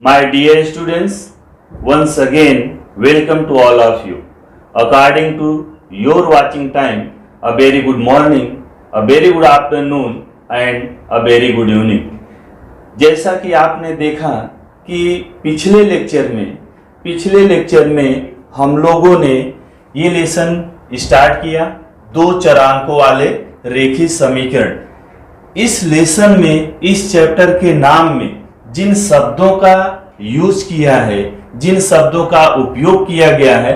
My dear students, once again, welcome to all of you. According to your watching time, a very good morning, a very good afternoon and a very good evening. जैसा कि आपने देखा कि पिछले lecture में हम लोगों ने ये लेसन स्टार्ट किया, दो चरांकों वाले रेखीय समीकरण। इस लेसन में, इस चैप्टर के नाम में जिन शब्दों का यूज किया है, जिन शब्दों का उपयोग किया गया है,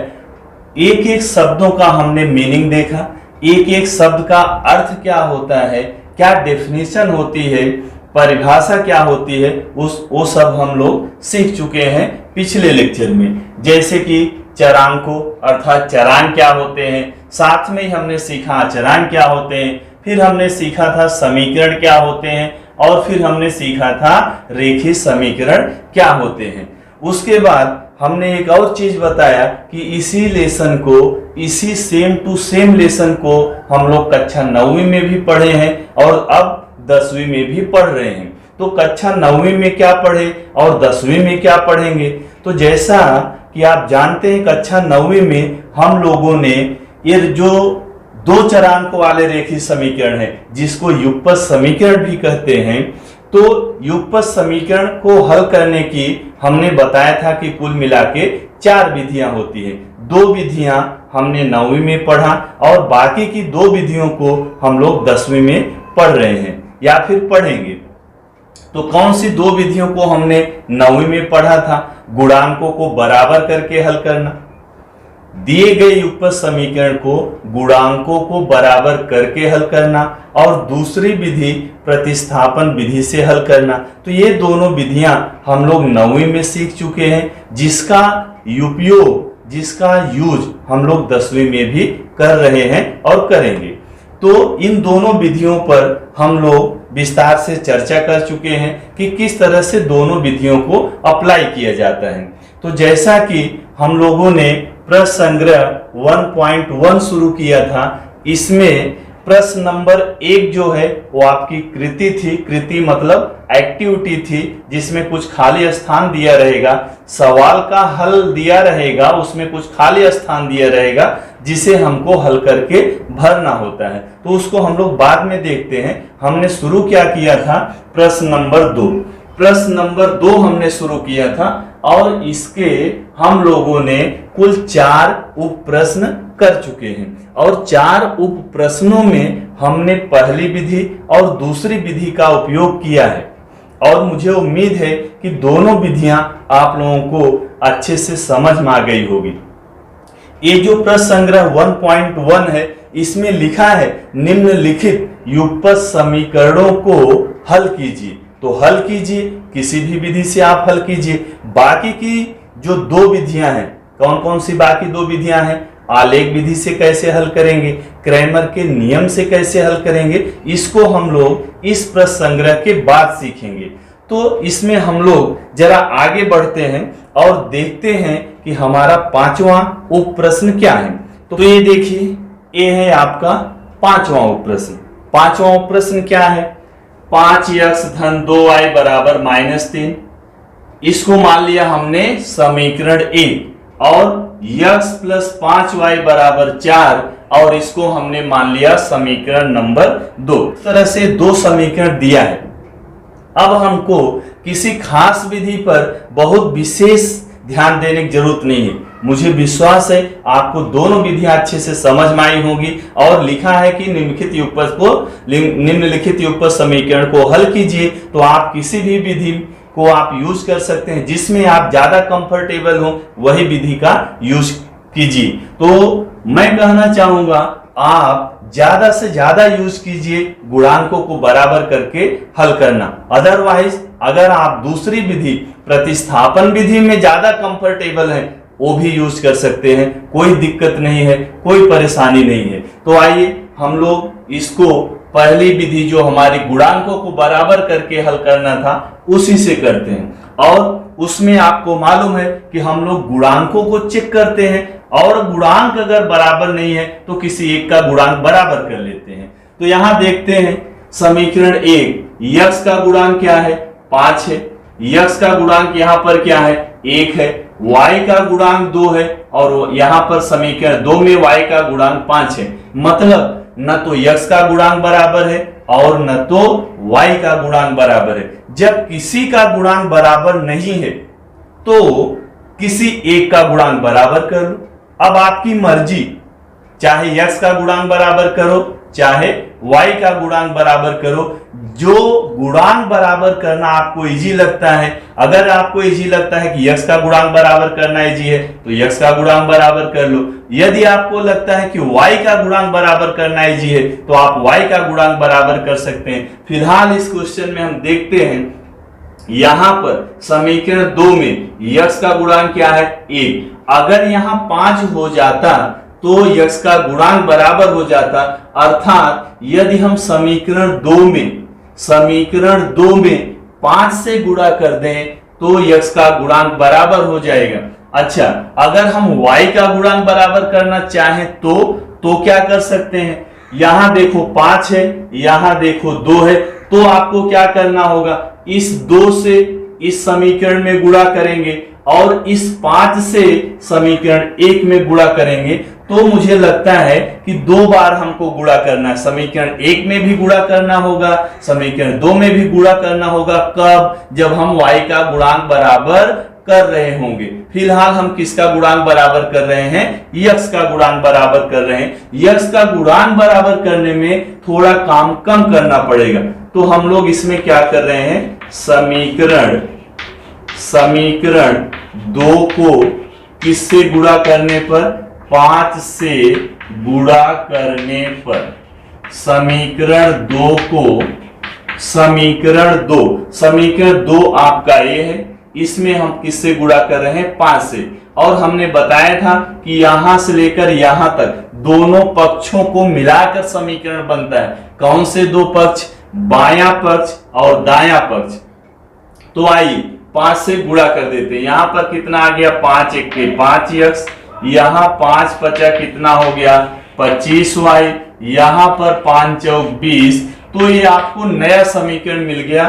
एक एक शब्दों का हमने मीनिंग देखा, एक एक शब्द का अर्थ क्या होता है, क्या डेफिनेशन होती है, परिभाषा क्या होती है, वो सब हम लोग सीख चुके हैं पिछले लेक्चर में। जैसे कि चरांकों अर्थात चरांक क्या होते हैं, साथ में ही हमने सीखा अचरांक क्या होते हैं, फिर हमने सीखा था समीकरण क्या होते हैं और फिर हमने सीखा था रेखीय समीकरण क्या होते हैं। उसके बाद हमने एक और चीज बताया कि इसी लेसन को, इसी सेम टू सेम लेसन को हम लोग कक्षा 9वीं में भी पढ़े हैं और अब 10वीं में भी पढ़ रहे हैं। तो कक्षा 9वीं में क्या पढ़े और 10वीं में क्या पढ़ेंगे, तो जैसा कि आप जानते हैं कक्षा 9वीं में हम लोगों ने ये जो दो चरांक वाले रेखीय समीकरण है जिसको युगपत समीकरण भी कहते हैं, तो युगपत समीकरण को हल करने की हमने बताया था कि कुल मिला के 4 विधियां होती है। 2 विधियां हमने 9वीं में पढ़ा और बाकी की 2 विधियों को हम लोग 10वीं में पढ़ रहे हैं या फिर पढ़ेंगे। तो कौन सी 2 विधियों को हमने 9वीं में पढ़ा था? गुणांकों को बराबर करके हल करना, दिए गए युगपत समीकरण को गुणांकों को बराबर करके हल करना, और दूसरी विधि प्रतिस्थापन विधि से हल करना। तो ये दोनों विधियां हम लोग 9वीं में सीख चुके हैं, जिसका उपयोग, जिसका यूज हम लोग 10वीं में भी कर रहे हैं और करेंगे। तो इन दोनों विधियों पर हम लोग विस्तार से चर्चा कर चुके हैं कि किस तरह से दोनों विधियों को अप्लाई किया जाता है। तो जैसा कि हम लोगों ने प्रश्न संग्रह 1.1 शुरू किया था, इसमें प्रश्न नंबर 1 जो है वो आपकी कृति थी। कृति मतलब एक्टिविटी थी, जिसमें कुछ खाली स्थान दिया रहेगा, सवाल का हल दिया रहेगा, उसमें कुछ खाली स्थान दिया रहेगा जिसे हमको हल करके भरना होता है। तो उसको हम लोग बाद में देखते हैं। हमने शुरू क्या किया था? प्रश्न नंबर 2। प्रश्न नंबर 2 हमने शुरू किया था और इसके हम लोगों ने कुल 4 उप प्रश्न कर चुके हैं और 4 उप प्रश्नों में हमने पहली विधि और दूसरी विधि का उपयोग किया है और मुझे उम्मीद है कि दोनों विधियां आप लोगों को अच्छे से समझ में आ गई होगी। ये जो प्रश्न संग्रह 1.1 है, इसमें लिखा है निम्नलिखित युगपत समीकरणों को हल कीजिए। तो हल कीजिए, किसी भी विधि से आप हल कीजिए। बाकी की जो 2 विधियां हैं, कौन कौन सी बाकी 2 विधियां हैं? आलेख विधि से कैसे हल करेंगे, क्रैमर के नियम से कैसे हल करेंगे, इसको हम लोग इस प्रश्न संग्रह के बाद सीखेंगे। तो इसमें हम लोग जरा आगे बढ़ते हैं और देखते हैं कि हमारा 5वां उप प्रश्न क्या है। तो ये देखिए, ये है आपका 5वां उप प्रश्न। 5वां उप प्रश्न क्या है? 5x धन 2y बराबर -3। इसको मान लिया हमने समीकरण 1 और x प्लस 5y बराबर 4 और इसको हमने मान लिया समीकरण नंबर 2। इस तरह से 2 समीकरण दिया है। अब हमको किसी खास विधि पर बहुत विशेष ध्यान देने की जरूरत नहीं है। मुझे विश्वास है आपको दोनों विधियां अच्छे से समझ में आई होगी। और लिखा है कि निम्नलिखित युगपत समीकरण को हल कीजिए। तो आप किसी भी विधि को आप यूज कर सकते हैं, जिसमें आप ज्यादा कंफर्टेबल हो वही विधि का यूज कीजिए। तो मैं कहना चाहूंगा आप ज्यादा से ज्यादा यूज कीजिए गुणांकों को बराबर करके हल करना। अदरवाइज अगर आप दूसरी विधि प्रतिस्थापन विधि में ज्यादा कंफर्टेबल हैं, वो भी यूज कर सकते हैं, कोई दिक्कत नहीं है, कोई परेशानी नहीं है। तो आइए हम लोग इसको पहली विधि जो हमारी गुणांकों को बराबर करके हल करना था उसी से करते हैं। और उसमें आपको मालूम है कि हम लोग गुणांकों को चेक करते हैं और गुणांक अगर बराबर नहीं है तो किसी एक का गुणांक बराबर कर लेते हैं। तो यहां देखते हैं समीकरण 1, यक्स का गुणांक क्या है? 5 है। यक्स का गुणांक यहाँ पर क्या है 1 है, y का गुणांक 2 है और यहाँ पर समीकरण 2 में y का गुणांक 5 है। मतलब न तो यक्स का गुणांक बराबर है और न तो y का गुणांक बराबर है। जब किसी का गुणांक बराबर नहीं है तो किसी एक का गुणांक बराबर कर लो। अब आपकी मर्जी, चाहे x का गुणांक बराबर करो चाहे y का गुणांक बराबर करो, जो गुणांक बराबर करना आपको इजी लगता है। अगर आपको इजी लगता है कि x का गुणांक बराबर करना इजी है तो x का गुणांक बराबर कर लो। यदि आपको लगता है कि y का गुणांक बराबर करना इजी है तो आप y का गुणांक बराबर कर सकते हैं। फिलहाल इस क्वेश्चन में हम देखते हैं, यहां पर समीकरण 2 में x का गुणांक क्या है 1। अगर यहां 5 हो जाता तो x का गुणांक बराबर हो जाता, अर्थात यदि हम समीकरण 2 में 5 से गुणा कर दें तो x का गुणांक बराबर हो जाएगा। अच्छा, अगर हम y का गुणांक बराबर करना चाहें तो क्या कर सकते हैं, यहां देखो 5 है, यहां देखो 2 है, तो आपको क्या करना होगा, इस 2 से इस समीकरण में गुणा करेंगे और इस 5 से समीकरण 1 में गुणा करेंगे। तो मुझे लगता है कि 2 बार हमको गुणा करना है, समीकरण 1 में भी गुणा करना होगा, समीकरण 2 में भी गुणा करना होगा। कब? जब हम y का गुणांक बराबर कर रहे होंगे। फिलहाल हम किसका गुणांक बराबर कर रहे हैं, x का गुणांक बराबर कर रहे हैं। x का गुणांक बराबर करने में थोड़ा काम कम करना पड़ेगा, तो हम लोग इसमें क्या कर रहे हैं, समीकरण 2 को किससे गुणा करने पर, 5 से गुणा करने पर। समीकरण 2 आपका ये है, इसमें हम किससे गुणा कर रहे हैं, 5 से। और हमने बताया था कि यहां से लेकर यहां तक दोनों पक्षों को मिलाकर समीकरण बनता है। कौन से दो पक्ष, बायां पक्ष और दायां पक्ष। तो आइए 5 से गुणा कर देते हैं। यहां पर कितना आ गया, 5 1 के 5x, यहां 5 5 कितना हो गया 25y, यहां पर 5 चौक 20। तो ये आपको नया समीकरण मिल गया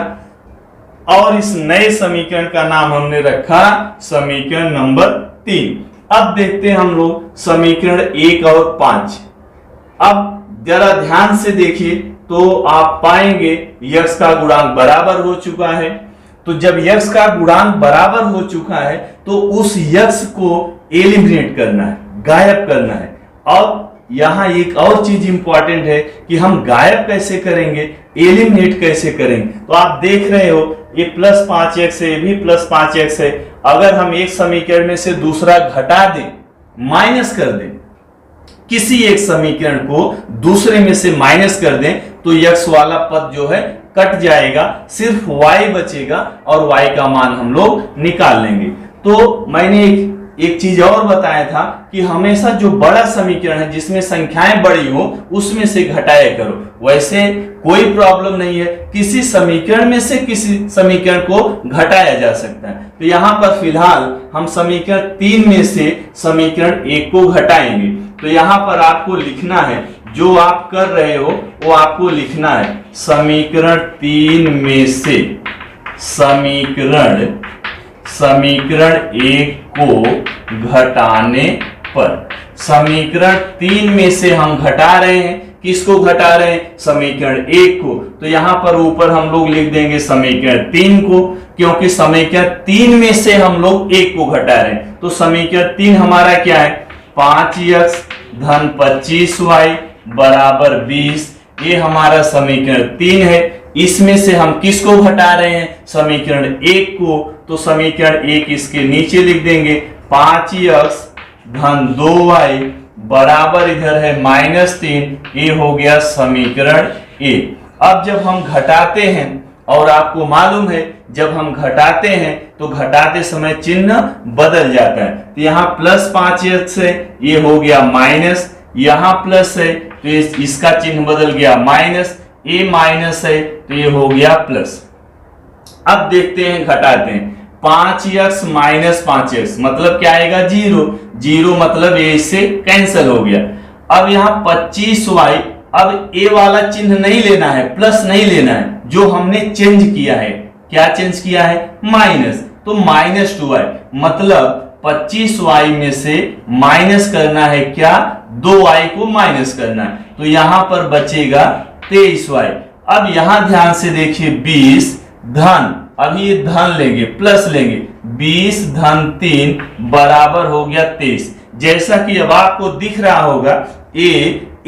और इस नए समीकरण का नाम हमने रखा समीकरण नंबर 3। अब देखते हैं हम लोग समीकरण 1 और 5। अब जरा ध्यान से देखिए तो आप पाएंगे x का गुणांक बराबर हो चुका है। तो जब x का गुणांक बराबर हो चुका है तो उस x को एलिमिनेट करना है, गायब करना है। अब यहां एक और चीज इंपॉर्टेंट है कि हम गायब कैसे करेंगे, एलिमिनेट कैसे करेंगे। तो आप देख रहे हो ये प्लस 5x है, ये भी प्लस 5x है। अगर हम एक समीकरण में से दूसरा घटा दें, माइनस कर दें, किसी एक समीकरण को दूसरे में से माइनस कर दें तो x वाला पद जो है कट जाएगा, सिर्फ y बचेगा और y का मान हम लोग निकाल लेंगे। तो मैंने एक चीज और बताया था कि हमेशा जो बड़ा समीकरण है जिसमें संख्याएं बड़ी हो उसमें से घटाया करो। वैसे कोई प्रॉब्लम नहीं है, किसी समीकरण में से किसी समीकरण को घटाया जा सकता है। तो यहां पर फिलहाल हम समीकरण 3 में से समीकरण 1 को घटाएंगे। तो यहां पर आपको लिखना है, जो आप कर रहे हो वो आपको लिखना है, समीकरण 3 में से समीकरण 1 को घटाने पर। समीकरण 3 में से हम घटा रहे हैं, किसको घटा रहे हैं, समीकरण 1 को। तो यहां पर ऊपर हम लोग लिख देंगे समीकरण 3 को, क्योंकि समीकरण 3 में से हम लोग 1 को घटा रहे हैं। तो समीकरण 3 हमारा क्या है, 5x धन 25y बराबर 20। ये हमारा समीकरण 3 है। इसमें से हम किसको घटा रहे हैं, समीकरण 1 को। तो समीकरण 1 इसके नीचे लिख देंगे, 5x धन 2y बराबर इधर है -3। ये हो गया समीकरण 1। अब जब हम घटाते हैं, और आपको मालूम है जब हम घटाते हैं तो घटाते समय चिन्ह बदल जाता है। तो यहाँ प्लस 5x है, ये हो गया माइनस, यहाँ प्लस है तो इसका चिन्ह बदल गया माइनस, ये माइनस है तो ये हो गया प्लस। अब देखते हैं, घटाते हैं, 5x माइनस 5x मतलब क्या आएगा, 0 मतलब ये इससे कैंसिल हो गया। अब यहाँ 25y, अब ए वाला चिन्ह नहीं लेना है, प्लस नहीं लेना है, जो हमने चेंज किया है क्या चेंज किया है, माइनस, तो -2y, मतलब 25y में से माइनस करना है क्या, 2y को माइनस करना है, तो यहां पर बचेगा 23y। अब यहां ध्यान से देखिए 20 धन, अभी ये धन लेंगे प्लस लेंगे, 20 धन 3 बराबर हो गया 23। जैसा कि अब आपको दिख रहा होगा ये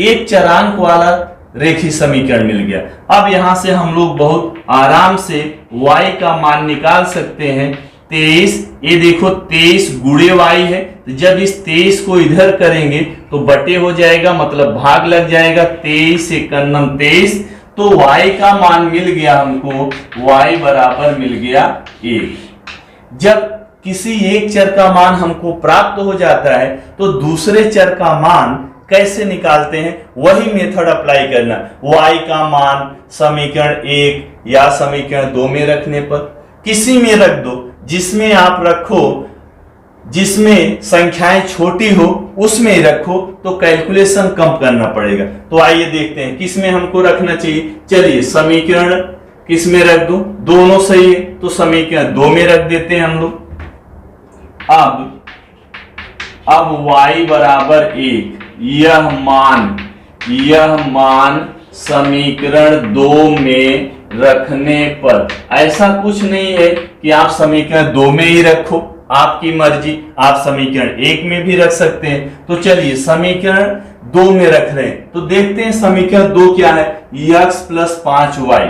एक चरांक वाला रेखीय समीकरण मिल गया। अब यहां से हम लोग बहुत आराम से y का मान निकाल सकते हैं। 23, ये देखो 23 गुणे y है, तो जब इस 23 को इधर करेंगे तो बटे हो जाएगा, मतलब भाग लग जाएगा, 23 एकम 23, तो y का मान मिल गया हमको, y बराबर मिल गया 1। जब किसी एक चर का मान हमको प्राप्त हो जाता है तो दूसरे चर का मान कैसे निकालते हैं, वही मेथड अप्लाई करना। y का मान समीकरण 1 या समीकरण 2 में रखने पर किसी में रख दो, जिसमें आप रखो, जिसमें संख्याएं छोटी हो उसमें रखो, तो कैलकुलेशन कम करना पड़ेगा। तो आइए देखते हैं किस में हमको रखना चाहिए। चलिए समीकरण किस में रख दूं, दोनों सही है तो समीकरण 2 में रख देते हैं हम लोग। अब y बराबर 1, यह मान समीकरण 2 में रखने पर, ऐसा कुछ नहीं है कि आप समीकरण 2 में ही रखो, आपकी मर्जी, आप समीकरण 1 में भी रख सकते हैं। तो चलिए समीकरण 2 में रख रहे हैं, तो देखते हैं समीकरण 2 क्या है, x plus 5y,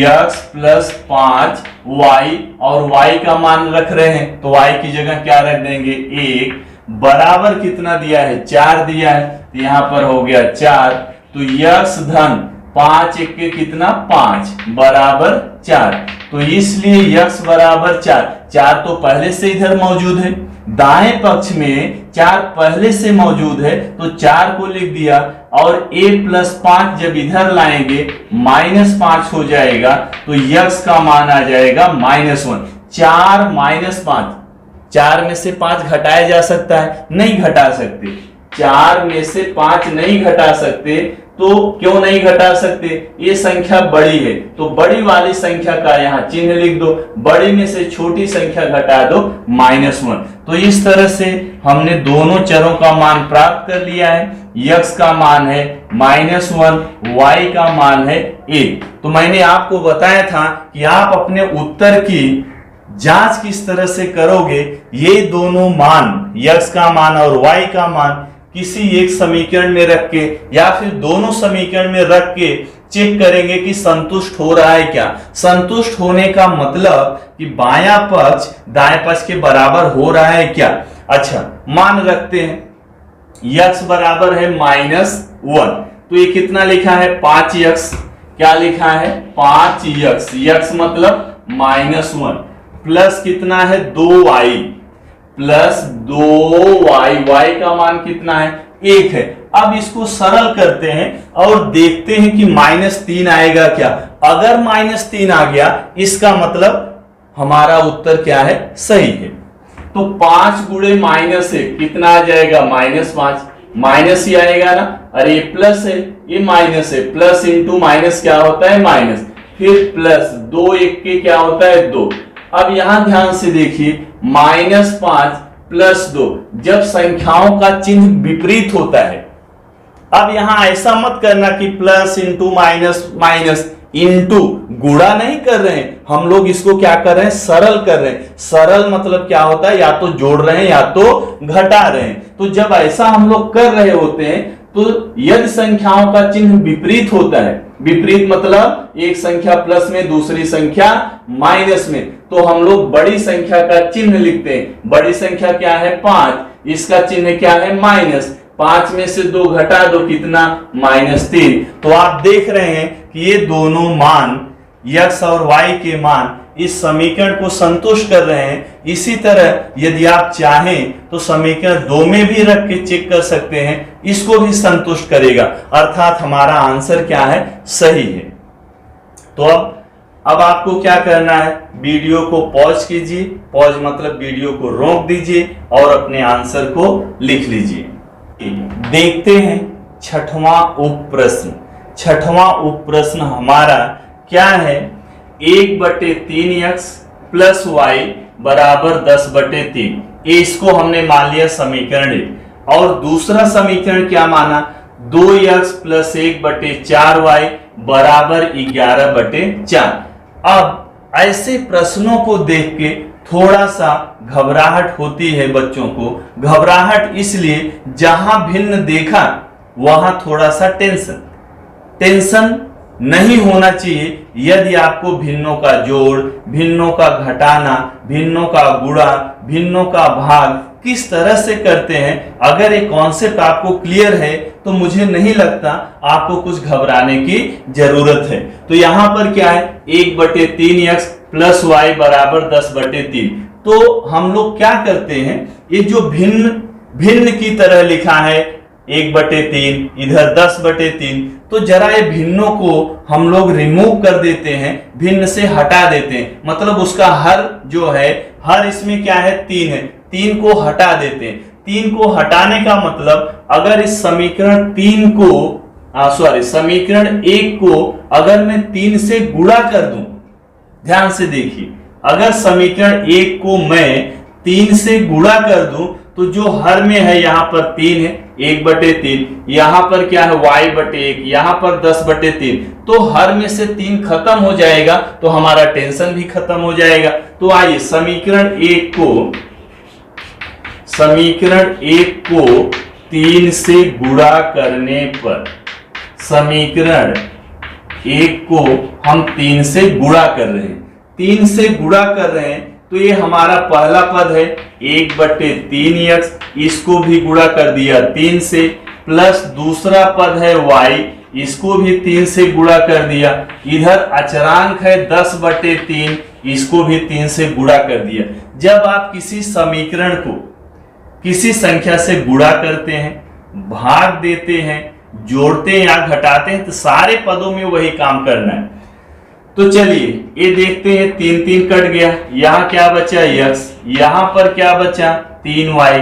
x plus 5y, और y का मान रख रहे हैं तो y की जगह क्या रख देंगे, 1 बराबर कितना दिया है, 4 दिया है, तो यहां पर हो गया 4, तो x धन 5 एक के कितना 5 बराबर 4, तो इसलिए x बराबर 4 तो पहले से इधर मौजूद है, दाएं पक्ष में 4 पहले से मौजूद है तो 4 को लिख दिया, और a प्लस 5 जब इधर लाएंगे -5 हो जाएगा, तो x का मान आ जाएगा -1। 4 -5, 4 में से 5 घटाया जा सकता है, नहीं घटा सकते, 4 में से 5 नहीं घटा सकते, तो क्यों नहीं घटा सकते, ये संख्या बड़ी है तो बड़ी वाली संख्या का यहाँ चिन्ह लिख दो, बड़ी में से छोटी संख्या घटा दो -1। तो इस तरह से हमने दोनों चरों का मान प्राप्त कर लिया है, x का मान है -1, y का मान है 1। तो मैंने आपको बताया था कि आप अपने उत्तर की जांच किस तरह से करोगे, ये दोनों मान x का मान और y का मान किसी एक समीकरण में रख के या फिर दोनों समीकरण में रख के चेक करेंगे कि संतुष्ट हो रहा है क्या। संतुष्ट होने का मतलब कि बायां पक्ष दाएं पक्ष के बराबर हो रहा है क्या। अच्छा मान रखते हैं x बराबर है -1, तो ये कितना लिखा है 5x, क्या लिखा है 5x, x मतलब -1, प्लस कितना है 2y, प्लस 2y, y का मान कितना है 1 है। अब इसको सरल करते हैं और देखते हैं कि -3 आएगा क्या। अगर -3 आ गया इसका मतलब हमारा उत्तर क्या है, सही है। तो 5 गुणे -1 कितना आ जाएगा -5, माइनस ही आएगा ना, अरे ये प्लस है ये माइनस है, प्लस इंटू माइनस क्या होता है माइनस, फिर प्लस 2 1 के क्या होता है 2। अब यहां ध्यान से देखिए -5 प्लस 2, जब संख्याओं का चिन्ह विपरीत होता है। अब यहां ऐसा मत करना कि plus into minus, minus into, गुणा नहीं कर रहे हैं हम लोग, इसको क्या कर रहे हैं सरल कर रहे हैं। सरल मतलब क्या होता है, या तो जोड़ रहे हैं या तो घटा रहे हैं। तो जब ऐसा हम लोग कर रहे होते हैं तो यदि संख्याओं का चिन्ह विपरीत होता है, विपरीत मतलब एक संख्या प्लस में दूसरी संख्या माइनस में, तो हम लोग बड़ी संख्या का चिन्ह लिखते हैं। बड़ी संख्या क्या है 5, इसका चिन्ह क्या है माइनस, 5 में से 2 घटा दो कितना -3। तो आप देख रहे हैं कि ये दोनों मान x और y के मान इस समीकरण को संतुष्ट कर रहे हैं। इसी तरह यदि आप चाहें तो समीकरण 2 में भी रख के चेक कर सकते हैं, इसको भी संतुष्ट करेगा, अर्थात हमारा आंसर क्या है सही है। तो अब आपको क्या करना है, वीडियो को पॉज कीजिए, पॉज मतलब वीडियो को रोक दीजिए और अपने आंसर को लिख लीजिए। देखते हैं छठवां उप प्रश्न। छठवां उप प्रश्न हमारा क्या है, 1/3x प्लस वाई बराबर 10/3। ये इसको हमने मान लिया समीकरण 1। और दूसरा समीकरण क्या माना, 2x प्लस 1/4y बराबर 11/4। अब ऐसे प्रश्नों को देख के थोड़ा सा घबराहट होती है बच्चों को। घबराहट इसलिए जहां भिन्न देखा वहां थोड़ा सा टेंशन नहीं होना चाहिए। यदि आपको भिन्नों का जोड़, भिन्नों का घटाना, भिन्नों का गुणा, भिन्नों का भाग किस तरह से करते हैं, अगर ये कॉन्सेप्ट आपको क्लियर है तो मुझे नहीं लगता आपको कुछ घबराने की जरूरत है। तो यहां पर क्या है, 1/3x प्लस वाई बराबर 10/3। तो हम लोग क्या करते हैं, ये जो भिन्न की तरह लिखा है 1/3, इधर 10/3, तो जरा ये भिन्नों को हम लोग रिमूव कर देते हैं, भिन्न से हटा देते हैं। मतलब उसका हर जो है, हर इसमें क्या है, 3 है, 3 को हटा देते हैं। 3 को हटाने का मतलब अगर इस समीकरण 3 को समीकरण 1 को अगर मैं 3 से गुणा कर दूं, ध्यान से देखिए, अगर समीकरण 1 को मैं 3 से गुणा कर दूं तो जो हर में है यहां पर 3 है, 1/3, यहां पर क्या है y/1, यहां पर 10/3, तो हर में से 3 खत्म हो जाएगा तो हमारा टेंशन भी खत्म हो जाएगा। तो आइए समीकरण 1 को 3 से गुणा करने पर, समीकरण 1 को हम 3 से गुणा कर रहे हैं, 3 से गुणा कर रहे हैं, तो ये हमारा पहला पद है 1/3x, इसको भी गुणा कर दिया 3 से, प्लस दूसरा पद है y, इसको भी 3 से गुणा कर दिया। इधर अचरांक है 10/3, इसको भी 3 से गुणा कर दिया। जब आप किसी समीकरण को किसी संख्या से गुणा करते हैं, भाग देते हैं, जोड़ते हैं या घटाते हैं, तो सारे पदों में वही काम करना है। तो चलिए ये देखते हैं, 3 कट गया, यहां क्या बचा x, यहां पर क्या बचा 3y,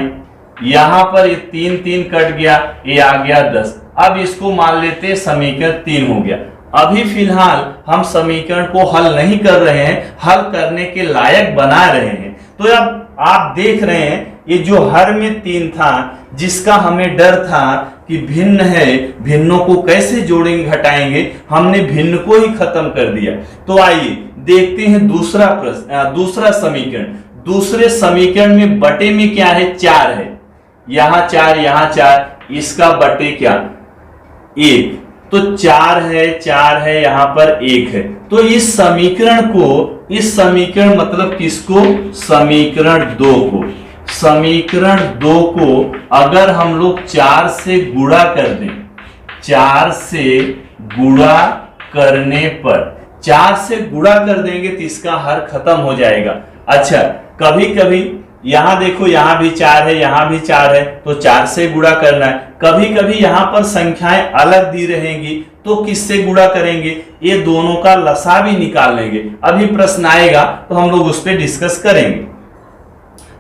यहां पर ये 3 कट गया, ये आ गया 10। अब इसको मान लेते हैं समीकरण 3 हो गया। अभी फिलहाल हम समीकरण को हल नहीं कर रहे हैं, हल करने के लायक बना रहे हैं। तो अब आप देख रहे हैं ये जो हर में 3 था, जिसका हमें डर था कि भिन्न है, भिन्नों को कैसे जोड़ेंगे घटाएंगे, हमने भिन्न को ही खत्म कर दिया। तो आइए देखते हैं दूसरा समीकरण। दूसरे समीकरण में बटे में क्या है, 4 है, यहां 4, यहां 4, इसका बटे क्या 1, तो 4 है, यहां पर 1 है। तो इस समीकरण मतलब किसको, समीकरण 2 को, समीकरण 2 को अगर हम लोग 4 से गुणा कर दें, 4 से गुणा करने पर, 4 से गुणा कर देंगे तो इसका हर खत्म हो जाएगा। अच्छा, कभी कभी यहां देखो, यहां भी 4 है, यहां भी 4 है, तो 4 से गुणा करना है। कभी कभी यहां पर संख्याएं अलग दी रहेंगी तो किससे गुणा करेंगे, ये दोनों का लसा भी निकाल लेंगे। अभी प्रश्न आएगा तो हम लोग उस पर डिस्कस करेंगे।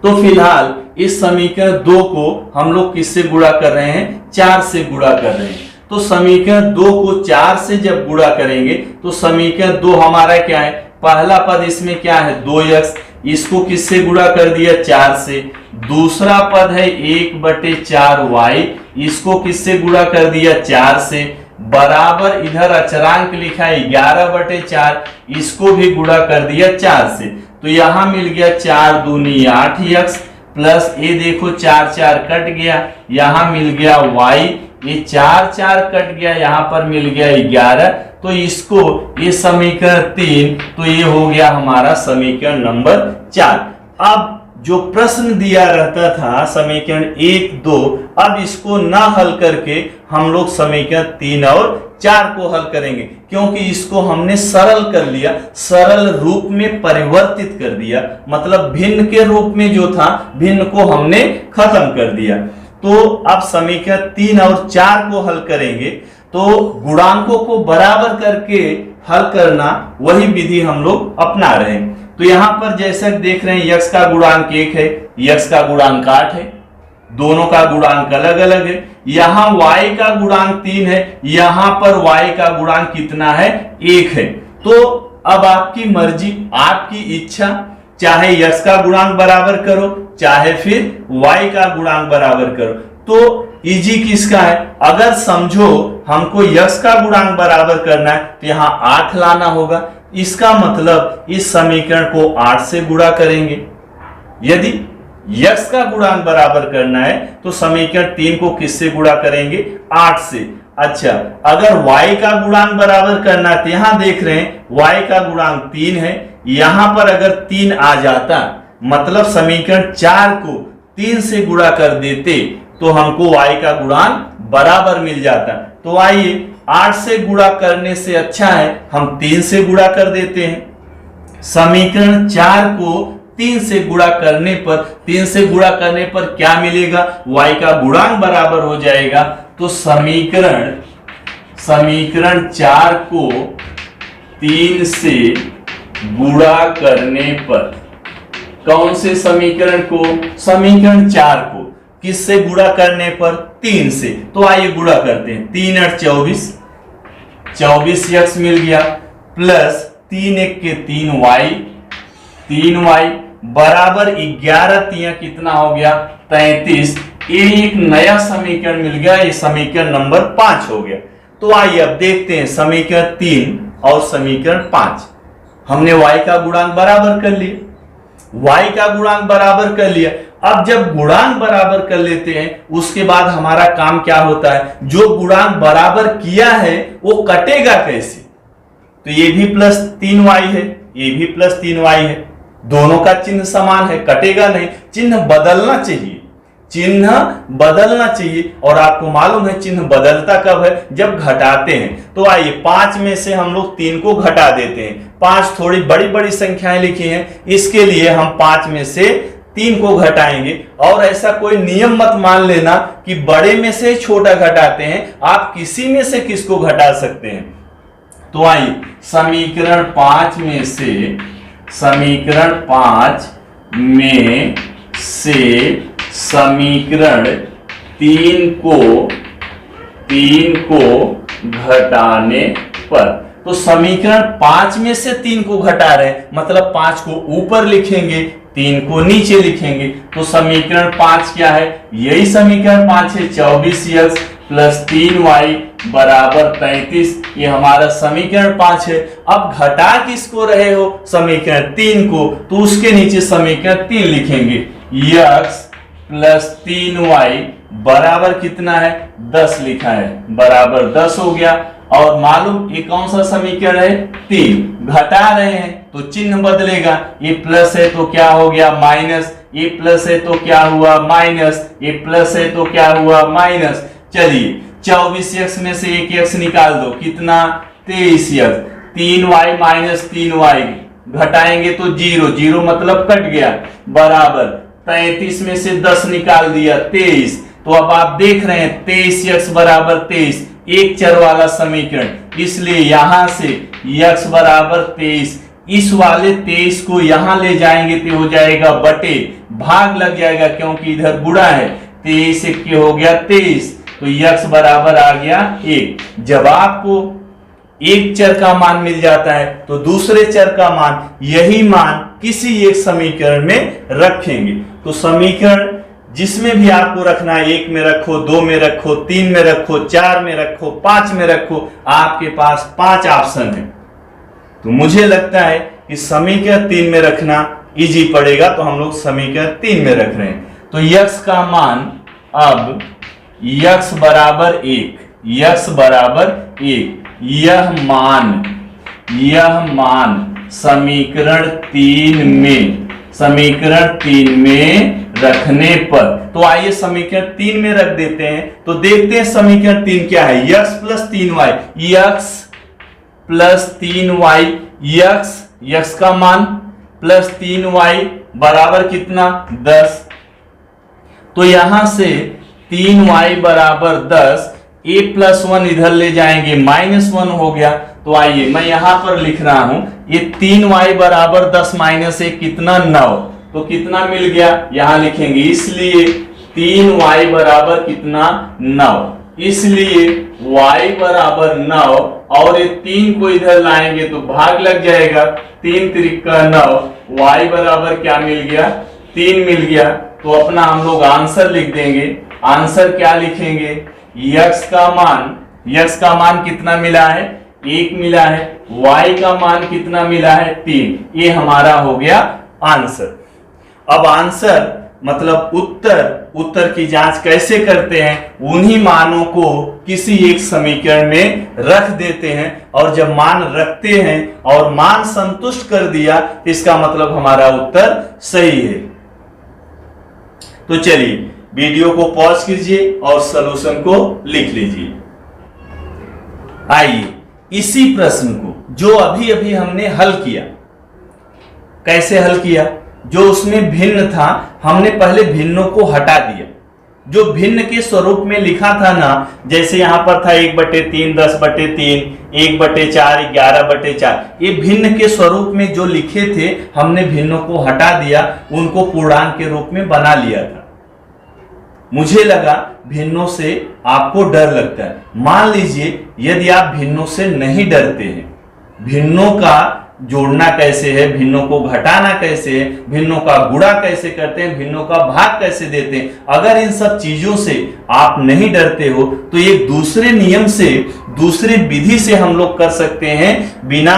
तो फिलहाल इस समीकरण 2 को हम लोग किससे गुणा कर रहे हैं, 4 से गुणा कर रहे हैं। तो समीकरण 2 को 4 से जब गुणा करेंगे तो समीकरण 2 हमारा क्या है, पहला पद इसमें क्या है 2x, इसको किससे गुणा कर दिया 4 से। दूसरा पद है 1/4y, इसको किससे गुणा कर दिया 4 से, बराबर इधर अचरांक लिखा है 11/4, इसको भी गुणा कर दिया 4 से। तो यहां मिल गया 4 दूनी 8x, प्लस ये देखो 4 कट गया, यहां मिल गया y, ये 4 कट गया, यहां पर मिल गया 11। तो इसको, ये समीकरण 3, तो ये हो गया हमारा समीकरण नंबर 4। अब जो प्रश्न दिया रहता था समीकरण 1, 2, अब इसको ना हल करके हम लोग समीकरण 3 और 4 को हल करेंगे, क्योंकि इसको हमने सरल कर लिया, सरल रूप में परिवर्तित कर दिया। मतलब भिन्न के रूप में जो था, भिन्न को हमने खत्म कर दिया। तो अब समीकरण 3 और 4 को हल करेंगे, तो गुणांकों को बराबर करके हल करना, वही विधि हम लोग अपना रहे हैं। तो यहां पर जैसा देख रहे हैं, x का गुणांक 1 है, x का गुणांक 8 है, दोनों का गुणांक अलग अलग है। यहां y का गुणांक 3 है, यहां पर y का गुणांक कितना है 1 है। तो अब आपकी मर्जी, आपकी इच्छा, चाहे यक्स का गुणांक बराबर करो, चाहे फिर वाई का गुणांक बराबर करो। तो इजी किसका है? अगर समझो हमको यक्स का गुणांक बराबर करना है तो यहां 8 लाना होगा। इसका मतलब इस समीकरण को 8 से गुणा करेंगे। यदि यक्स का गुणांक बराबर करना है तो समीकरण 3 को किससे गुणा करेंगे? 8 से। अच्छा, अगर y का गुणांक बराबर करना है तो यहां देख रहे हैं y का गुणांक 3 है, यहां पर अगर 3 आ जाता मतलब समीकरण 4 को 3 से गुणा कर देते तो हमको y का गुणांक बराबर मिल जाता। तो आइए 8 से गुणा करने से अच्छा है हम 3 से गुणा कर देते हैं। समीकरण 4 को 3 से गुणा करने पर क्या मिलेगा? y का गुणांक बराबर हो जाएगा। तो समीकरण 4 को 3 से गुणा करने पर, कौन से समीकरण को? समीकरण 4 को किससे गुणा करने पर? 3 से। तो आइए गुणा करते हैं। 3 8 24, 24 यक्स मिल गया, प्लस 3 1 के 3 y बराबर 11 3 कितना हो गया? 33। ये एक नया समीकरण मिल गया, ये समीकरण नंबर 5 हो गया। तो आइए अब देखते हैं समीकरण 3 और समीकरण 5। हमने y का गुणांक बराबर कर लिया। अब जब गुणांक बराबर कर लेते हैं उसके बाद हमारा काम क्या होता है? जो गुणांक बराबर किया है वो कटेगा कैसे? तो ये भी प्लस 3y है, ये भी प्लस 3y है, दोनों का चिन्ह समान है, कटेगा नहीं। चिन्ह बदलना चाहिए और आपको मालूम है चिन्ह बदलता कब है? जब घटाते हैं। तो आइए 5 में से हम लोग 3 को घटा देते हैं। 5 थोड़ी बड़ी बड़ी संख्याएं लिखी हैं, इसके लिए हम 5 में से 3 को घटाएंगे। और ऐसा कोई नियम मत मान लेना कि बड़े में से छोटा घटाते हैं, आप किसी में से किसको घटा सकते हैं। तो आइए समीकरण 5 में से समीकरण 3 को घटाने पर, तो समीकरण 5 में से 3 को घटा रहे हैं मतलब 5 को ऊपर लिखेंगे, 3 को नीचे लिखेंगे। तो समीकरण 5 क्या है? यही समीकरण 5 है, 24x प्लस 3y बराबर 33। ये हमारा समीकरण 5 है। अब घटा किसको रहे हो? समीकरण 3 को, तो उसके नीचे समीकरण 3 लिखेंगे। x प्लस 3y बराबर कितना है? 10 लिखा है, बराबर 10 हो गया। और मालूम ये कौन सा समीकरण है? 3। घटा रहे हैं तो चिन्ह बदलेगा, ये प्लस है तो क्या हो गया? माइनस, ये प्लस है तो क्या हुआ? माइनस, ये प्लस है तो क्या हुआ? माइनस। चलिए 24x में से 1x निकाल दो, कितना? 23x। 3y माइनस 3y घटाएंगे तो 0 मतलब कट गया, बराबर 33 में से 10 निकाल दिया 23। तो अब आप देख रहे हैं 23x बराबर 23, एक चर वाला समीकरण, इसलिए यहां से x बराबर 23, इस वाले 23 को यहां ले जाएंगे तो हो जाएगा बटे, भाग लग जाएगा क्योंकि इधर गुणा है। 23 1 हो गया 23, तो x बराबर आ गया 1। जब आपको एक चर का मान मिल जाता है तो दूसरे चर का मान, यही मान किसी एक समीकरण में रखेंगे। तो समीकरण जिसमें भी आपको रखना है, 1 में रखो, 2 में रखो, 3 में रखो, 4 में रखो, 5 में रखो, आपके पास 5 ऑप्शन है। तो मुझे लगता है कि समीकरण 3 में रखना इजी पड़ेगा, तो हम लोग समीकरण 3 में रख रहे हैं। तो x का मान अब x बराबर 1, यह मान समीकरण 3 में रखने पर, तो आइए समीकरण 3 में रख देते हैं। तो देखते हैं समीकरण 3 क्या है? x plus 3y, x plus 3y, x का मान प्लस 3y बराबर कितना? 10। तो यहां से 3y बराबर 10, a प्लस 1 इधर ले जाएंगे, -1 हो गया। तो आइए मैं यहां पर लिख रहा हूं, ये 3y बराबर 10 माइनस 1 कितना? 9। तो कितना मिल गया? यहां लिखेंगे, इसलिए 3y बराबर कितना? 9। इसलिए y बराबर 9 और ये 3 को इधर लाएंगे तो भाग लग जाएगा, 3 त्रिका 9, y बराबर क्या मिल गया, 3 मिल गया। तो अपना हम लोग आंसर लिख देंगे। आंसर क्या लिखेंगे, x का मान कितना मिला है, 1 मिला है, y का मान कितना मिला है, 3। ये हमारा हो गया आंसर। अब आंसर मतलब उत्तर की जांच कैसे करते हैं, उन्हीं मानों को किसी एक समीकरण में रख देते हैं और जब मान रखते हैं और मान संतुष्ट कर दिया, इसका मतलब हमारा उत्तर सही है। तो चलिए वीडियो को पॉज कीजिए और सॉल्यूशन को लिख लीजिए। आइए इसी प्रश्न को जो अभी अभी हमने हल किया, कैसे हल किया, जो उसमें भिन्न था हमने पहले भिन्नों को हटा दिया। जो भिन्न के स्वरूप में लिखा था ना, जैसे यहां पर था 1/3, 10/3, 1/4, 11/4, ये भिन्न के स्वरूप में जो लिखे थे हमने भिन्नों को हटा दिया, उनको पूर्णांक के रूप में बना लिया था। मुझे लगा भिन्नों से आपको डर लगता है। मान लीजिए यदि आप भिन्नों से नहीं डरते हैं, भिन्नों का जोड़ना कैसे है, भिन्नों को घटाना कैसे है, भिन्नों का गुणा कैसे करते हैं, भिन्नों का भाग कैसे देते हैं, अगर इन सब चीजों से आप नहीं डरते हो तो एक दूसरे नियम से, दूसरी विधि से हम लोग कर सकते हैं बिना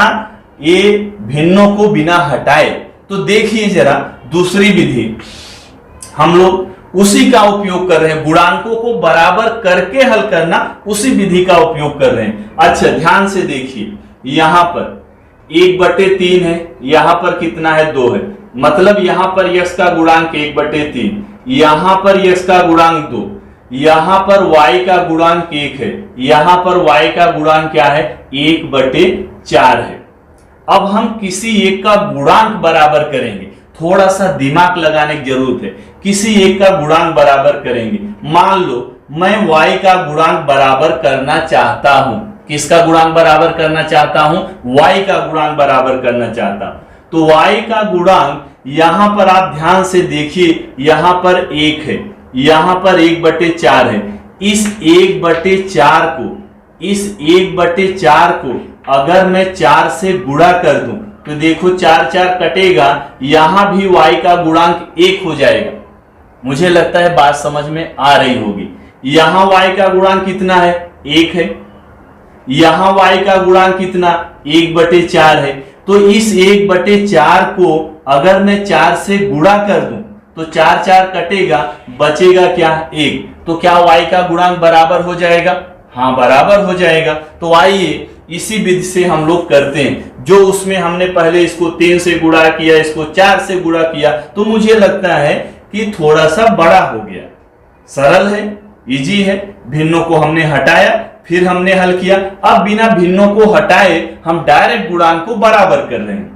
ये भिन्नों को बिना हटाए। तो देखिए जरा दूसरी विधि, हम लोग उसी का उपयोग कर रहे हैं, गुणांकों को बराबर करके हल करना, उसी विधि का उपयोग कर रहे हैं। अच्छा ध्यान से देखिए, यहां पर 1/3 है, यहां पर कितना है, 2 है, मतलब यहां पर x का गुणांक 1/3, यहां पर x का गुणांक 2, यहां पर y का गुणांक 1 है, यहां पर y का गुणांक क्या है, 1/4 है। अब हम किसी एक का गुणांक बराबर करेंगे, थोड़ा सा दिमाग लगाने की जरूरत है। किसी एक का गुणांक बराबर करेंगे। मान लो मैं y का गुणांक बराबर करना चाहता हूं, किसका गुणांक बराबर करना चाहता हूं, y का गुणांक बराबर करना चाहता हूं। तो y का गुणांक यहां पर आप ध्यान से देखिए, यहां पर 1 है, यहां पर 1/4 है। इस 1/4 को अगर मैं 4 से गुणा कर दूं तो देखो 4 कटेगा, यहां भी y का गुणांक 1 हो जाएगा। मुझे लगता है बात समझ में आ रही होगी। यहां y का गुणांक कितना है, 1 है, यहां y का गुणांक कितना, 1/4 है। तो इस 1/4 को अगर मैं 4 से गुणा कर दूं तो 4 कटेगा, बचेगा क्या, 1। तो क्या y का गुणांक बराबर हो जाएगा, हाँ बराबर हो जाएगा। तो आइए इसी विधि से हम लोग करते हैं, जो उसमें हमने पहले इसको 3 से गुणा किया, इसको 4 से गुणा किया, तो मुझे लगता है कि थोड़ा सा बड़ा हो गया। सरल है, इजी है। भिन्नों को हमने हटाया, फिर हमने हल किया। अब बिना भिन्नों को हटाए हम डायरेक्ट गुणांक को बराबर कर रहे हैं।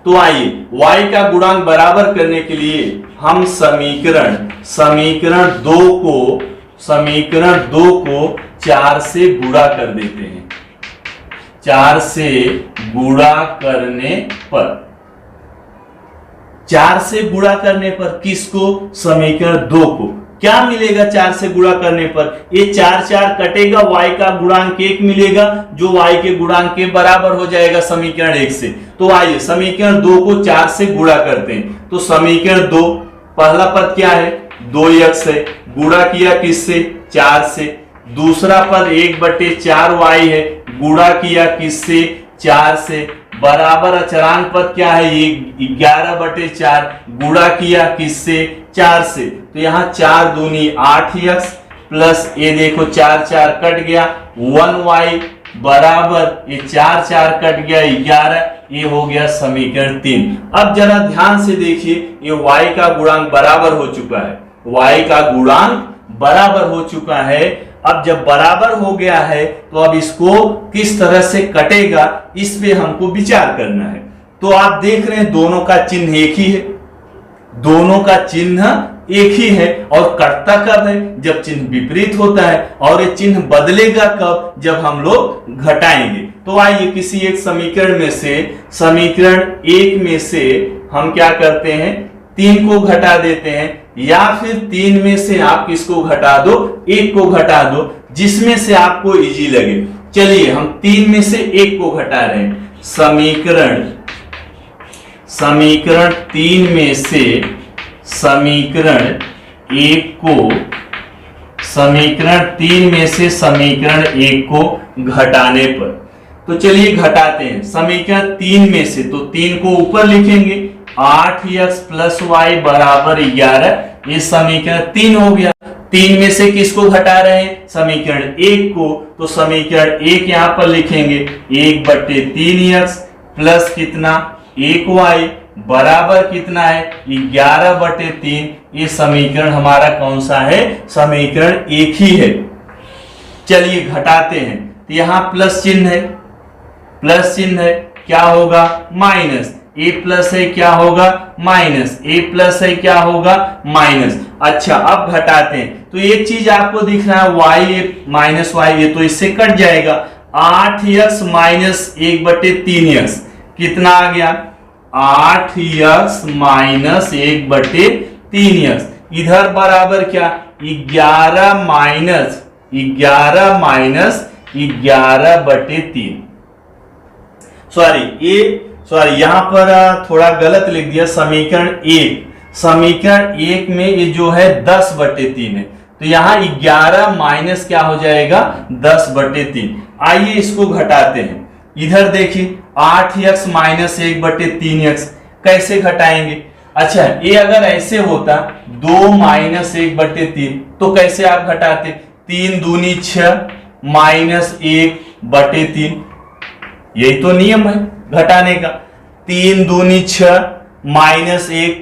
तो आइए y का गुणांक बराबर करने के लिए हम समीकरण 2 को 4 से गुणा कर देते हैं। 4 से गुणा करने पर किसको, समीकरण 2 को क्या मिलेगा, 4 से गुणा करने पर ये 4 कटेगा, y का गुणांक 1 मिलेगा, जो y के गुणांक के बराबर हो जाएगा समीकरण 1 से। तो आइए समीकरण 2 को 4 से गुणा करते हैं। तो समीकरण 2, पहला पद क्या है, 2x है, गुणा किया किससे, 4 से। दूसरा पद 1/4y है, गुणा किया किससे, 4 से। बराबर अचरांक पद क्या है, 11/4, गुणा किया किससे, 4 से। तो यहाँ 4 दूनी 8x प्लस ये देखो 4 कट गया, 1y बराबर ये 4 कट गया 11, ये हो गया समीकरण 3। अब जरा ध्यान से देखिए, ये y का गुणांक बराबर हो चुका है, y का गुणांक बराबर हो चुका है। अब जब बराबर हो गया है तो अब इसको किस तरह से कटेगा, इस पे हमको विचार करना है। तो आप देख रहे हैं दोनों का चिन्ह एक ही है, दोनों का चिन्ह एक ही है। और कटता कब है, जब चिन्ह विपरीत होता है। और ये चिन्ह बदलेगा कब, जब हम लोग घटाएंगे। तो आइए किसी एक समीकरण 1 में से हम क्या करते हैं, 3 को घटा देते हैं। या फिर 3 में से आप किसको घटा दो, 1 को घटा दो, जिसमें से आपको इजी लगे। चलिए हम 3 में से 1 को घटा रहे हैं। समीकरण 3 में से समीकरण 1 को घटाने पर, तो चलिए घटाते हैं। समीकरण 3 में से, तो 3 को ऊपर लिखेंगे, 8x प्लस वाई बराबर 11, ये समीकरण 3 हो गया। 3 में से किसको घटा रहे हैं, समीकरण 1 को, तो समीकरण 1 यहां पर लिखेंगे 1/3x प्लस कितना 1y बराबर कितना है 11/3। ये समीकरण हमारा कौन सा है, समीकरण 1 ही है। चलिए घटाते हैं, तो यहां प्लस चिन्ह है, क्या होगा माइनस, a प्लस है क्या होगा माइनस, a प्लस है क्या होगा माइनस। अच्छा अब घटाते हैं, तो एक चीज आपको दिख रहा है y माइनस वाई, ये तो इससे कट जाएगा। 8x माइनस 1/3x कितना आ गया, 8x माइनस 1/3x, इधर बराबर क्या 11 माइनस 11/3। सॉरी यहां पर थोड़ा गलत लिख दिया। समीकरण 1 में ये जो है 10/3 है, तो यहां 11 माइनस क्या हो जाएगा 10/3। आइए इसको घटाते हैं। इधर देखिए 8x माइनस 1/3x कैसे घटाएंगे। अच्छा ये अगर ऐसे होता 2 माइनस 1/3 तो कैसे आप घटाते, 3 दूनी 6 माइनस 1/3, यही तो नियम है घटाने का। 3 दूनी 6 माइनस 1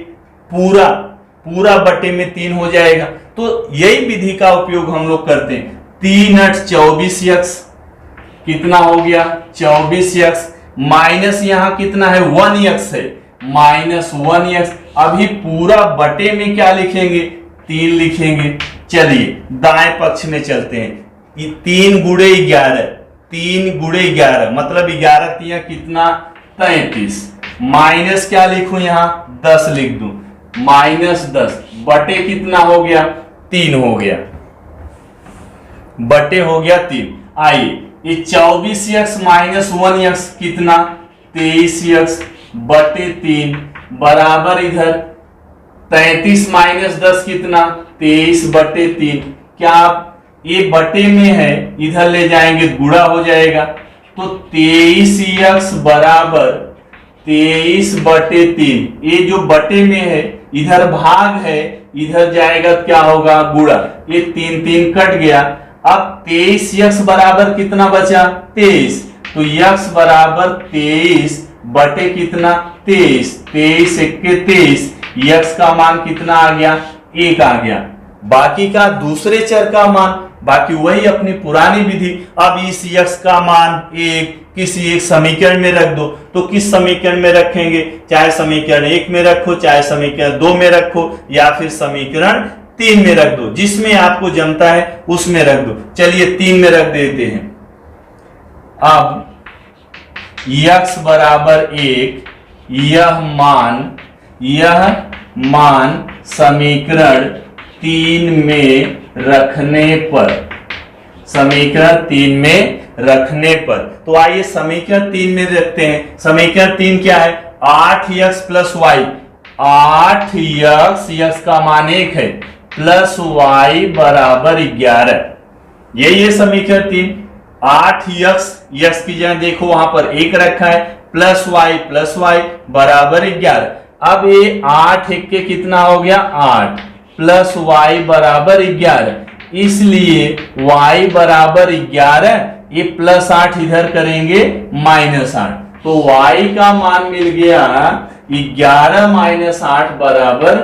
पूरा बटे में 3 हो जाएगा। तो यही विधि का उपयोग हम लोग करते हैं। 3 8 24x कितना हो गया 24x, माइनस यहां कितना है 1x है, माइनस 1x। अभी पूरा बटे में क्या लिखेंगे 3 लिखेंगे। चलिए दाएं पक्ष में चलते हैं। 3 गुणे 11 मतलब 11 तिया कितना 33, माइनस क्या लिखूं यहां 10 लिख दूं, माइनस 10 बटे कितना हो गया 3 हो गया, बटे हो गया 3। आइए ये 24x माइनस 1x कितना 23x बटे 3 बराबर इधर 33 माइनस 10 कितना 23/3। क्या आप ये बटे में है, इधर ले जाएंगे गुणा हो जाएगा, तो 23x बराबर 23/3। ये जो बटे में है इधर भाग है, इधर जाएगा क्या होगा गुणा, ये 3 कट गया। अब 23x बराबर कितना बचा 23, तो x बराबर 23 बटे कितना 23, 23 एक्के 23, x का मान कितना आ गया 1 आ गया। बाकी का दूसरे चर का मान बाकी वही अपनी पुरानी विधि। अब इस x का मान 1 किसी एक समीकरण में रख दो, तो किस समीकरण में रखेंगे, चाहे समीकरण 1 में रखो, चाहे समीकरण 2 में रखो, या फिर समीकरण 3 में रख दो, जिसमें आपको जमता है उसमें रख दो। चलिए 3 में रख देते हैं। अब x बराबर 1, यह मान समीकरण 3 में रखने पर, समीकरण 3 में रखने पर, तो आइए समीकरण 3 में रखते हैं। समीकरण 3 क्या है 8x plus Y, 8x x का मान 1 है प्लस y बराबर 11, यही है समीकरण 3। 8x की जगह देखो वहां पर 1 रखा है, प्लस y बराबर 11। अब ये 8 1 के कितना हो गया 8 प्लस y बराबर 11, इसलिए y बराबर 11, ये प्लस 8 इधर करेंगे माइनस 8, तो y का मान मिल गया 11 माइनस 8 बराबर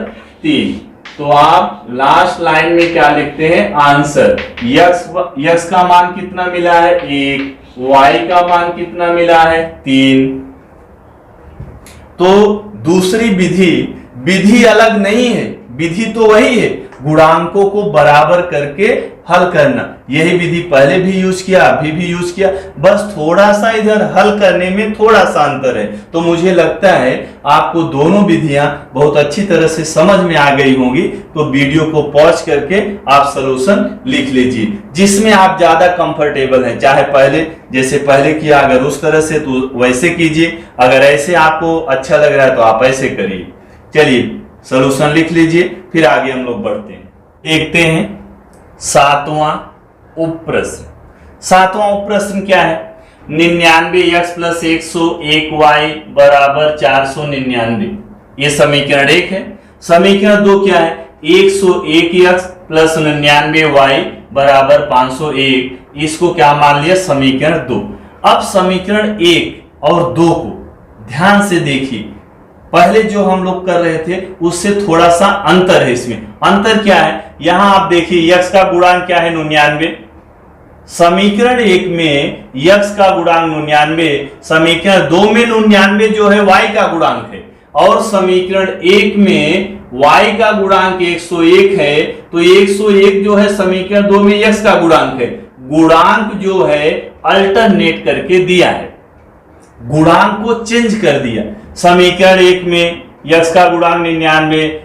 3। तो आप लास्ट लाइन में क्या लिखते हैं आंसर, x का मान कितना मिला है 1, y का मान कितना मिला है 3। तो दूसरी विधि अलग नहीं है, विधि तो वही है, गुणांकों को बराबर करके हल करना। यही विधि पहले भी यूज किया, अभी भी यूज किया, बस थोड़ा सा इधर हल करने में थोड़ा सा अंतर है। तो मुझे लगता है आपको दोनों विधियां बहुत अच्छी तरह से समझ में आ गई होंगी। तो वीडियो को पॉज करके आप सलूशन लिख लीजिए जिसमें आप ज्यादा कंफर्टेबल हैं। चाहे पहले जैसे पहले किया, अगर उस तरह से तो वैसे कीजिए, अगर ऐसे आपको अच्छा लग रहा है तो आप ऐसे करिए। चलिए सलूशन लिख लीजिए, फिर आगे हम लोग बढ़ते हैं। देखते हैं सातवां उप प्रश्न। सातवां उप प्रश्न क्या है? 99x प्लस 101y बराबर 499। ये समीकरण 1 है। समीकरण 2 क्या है? 101x प्लस 99y बराबर 501। इसको क्या मान लिया? समीकरण 2। अब समीकरण 1 और 2 को ध्यान से देखिए। पहले जो हम लोग कर रहे थे उससे थोड़ा सा अंतर है। इसमें अंतर क्या है? यहां आप देखिए x का गुणांक क्या है? 99। समीकरण 1 में x का गुणांक 99, समीकरण 2 में 99 जो है y का गुणांक है, और समीकरण 1 में y का गुणांक 101 है। तो 101 जो है समीकरण 2 में x का गुणांक है। गुणांक जो है अल्टरनेट करके दिया है, गुणांक को चेंज कर दिया। समीकरण 1 में x का गुणांक 99,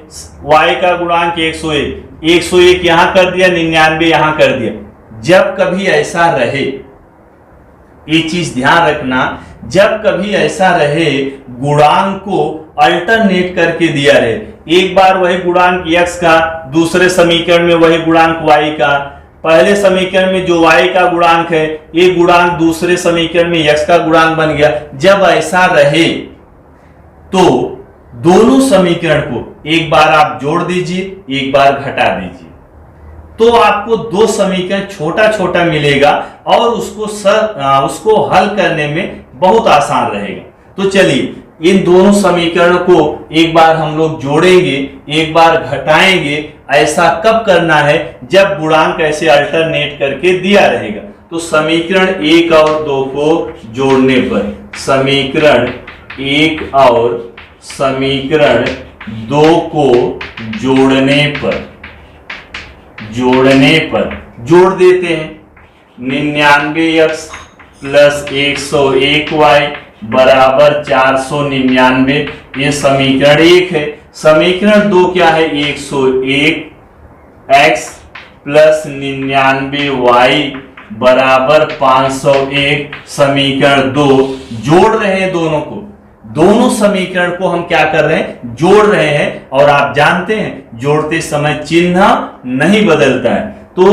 y का गुणांक 101, 101 यहां कर दिया, 99 यहां कर दिया। जब कभी ऐसा रहे, ये चीज ध्यान रखना, जब कभी ऐसा रहे गुणांक को अल्टरनेट करके दिया रहे, एक बार वही गुणांक x का, दूसरे समीकरण में वही गुणांक y का, पहले समीकरण में जो y का गुणांक है ये गुणांक दूसरे समीकरण में x का गुणांक बन गया। जब ऐसा रहे तो दोनों समीकरण को एक बार आप जोड़ दीजिए, एक बार घटा दीजिए, तो आपको दो समीकरण छोटा छोटा मिलेगा और उसको हल करने में बहुत आसान रहेगा। तो चलिए इन दोनों समीकरण को एक बार हम लोग जोड़ेंगे, एक बार घटाएंगे। ऐसा कब करना है? जब गुणांक ऐसे अल्टरनेट करके दिया रहेगा। तो समीकरण 1 और 2 को जोड़ने पर, समीकरण 1 और समीकरण 2 को जोड़ने पर जोड़ देते हैं। 99x प्लस 101y बराबर 499, ये समीकरण 1 है। समीकरण 2 क्या है? 101x प्लस 99y बराबर 501, समीकरण 2। जोड़ रहे हैं दोनों को, दोनों समीकरण को हम क्या कर रहे हैं? जोड़ रहे हैं। और आप जानते हैं जोड़ते समय चिन्ह नहीं बदलता है। तो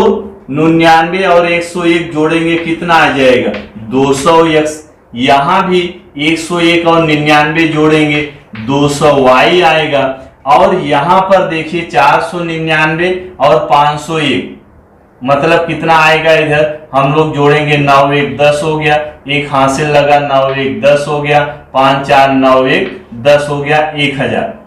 99 और 101 जोड़ेंगे, कितना आ जाएगा? 200x। यहां भी 101 और 99 जोड़ेंगे, 200y आएगा। और यहां पर देखिए 499 और 501, मतलब कितना आएगा? इधर हम लोग जोड़ेंगे, 9 1 10 हो गया, एक हासिल लगा, 9 1 10 हो गया, 5 4 9 1 10 हो गया, 1000।